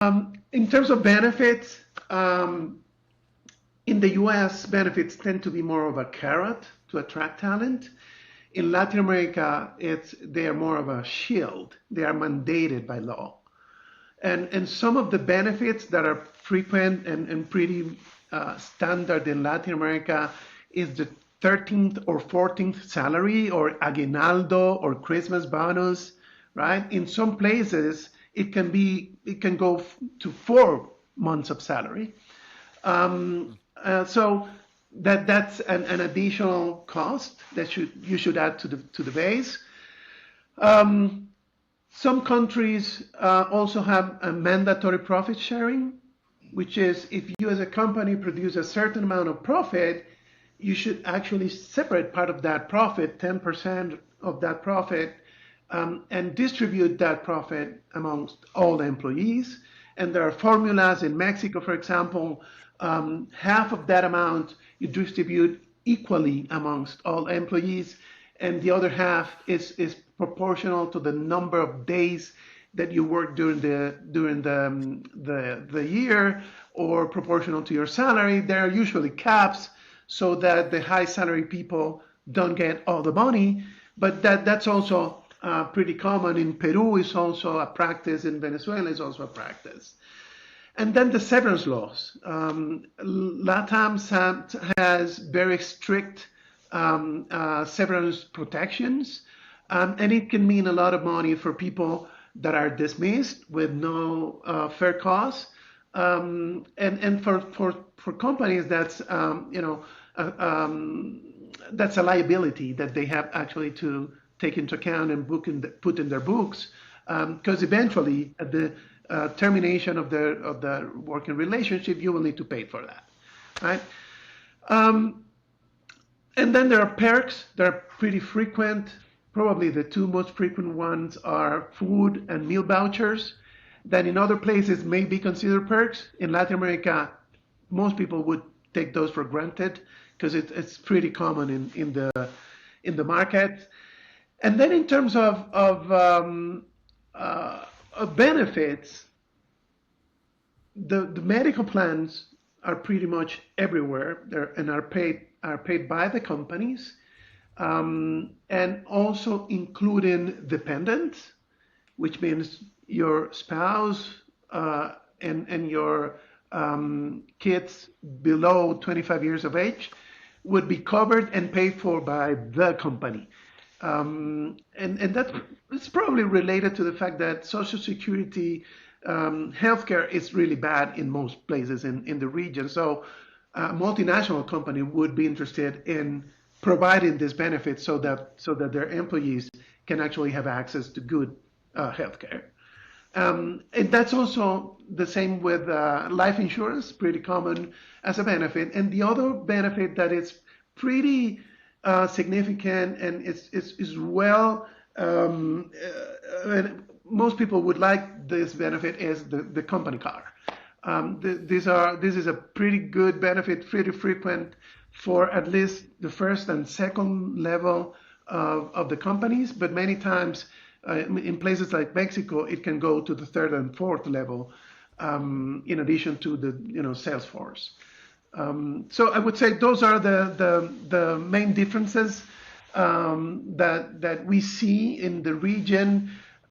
In terms of benefits, in the US, benefits tend to be more of a carrot to attract talent. In Latin America, they are more of a shield. They are mandated by law. And some of the benefits that are frequent and pretty standard in Latin America is the 13th or 14th salary or aguinaldo or Christmas bonus, right? In some places, it can go to 4 months of salary. So that's an additional cost that you should add to the base. Some countries also have a mandatory profit sharing, which is if you as a company produce a certain amount of profit, you should actually separate part of that profit, 10% of that profit, and distribute that profit amongst all the employees. And there are formulas in Mexico, for example, half of that amount you distribute equally amongst all employees, and the other half is proportional to the number of days that you work during the year, or proportional to your salary. There are usually caps so that the high salary people don't get all the money, but that's also pretty common in Peru. Is also a practice in Venezuela. Is also a practice. And then the severance laws. LATAM has very strict severance protections, and it can mean a lot of money for people that are dismissed with no fair cause, and for companies that's that's a liability that they have actually to take into account and put in their books, because eventually at the termination of the working relationship, you will need to pay for that, right? And then there are perks that are pretty frequent. Probably the two most frequent ones are food and meal vouchers that in other places may be considered perks. In Latin America, most people would take those for granted because it's pretty common in the market. And then in terms of benefits, the medical plans are pretty much everywhere and are paid by the companies, and also including dependents, which means your spouse and your kids below 25 years of age would be covered and paid for by the company. And that's probably related to the fact that Social Security healthcare is really bad in most places in the region. So a multinational company would be interested in providing this benefit so that their employees can actually have access to good healthcare. And that's also the same with life insurance, pretty common as a benefit. And the other benefit that is pretty significant and is well, and most people would like this benefit is the company car. This is a pretty good benefit, pretty frequent for at least the first and second level of the companies, but many times in places like Mexico, it can go to the third and fourth level, in addition to the sales force. So I would say those are the main differences that we see in the region.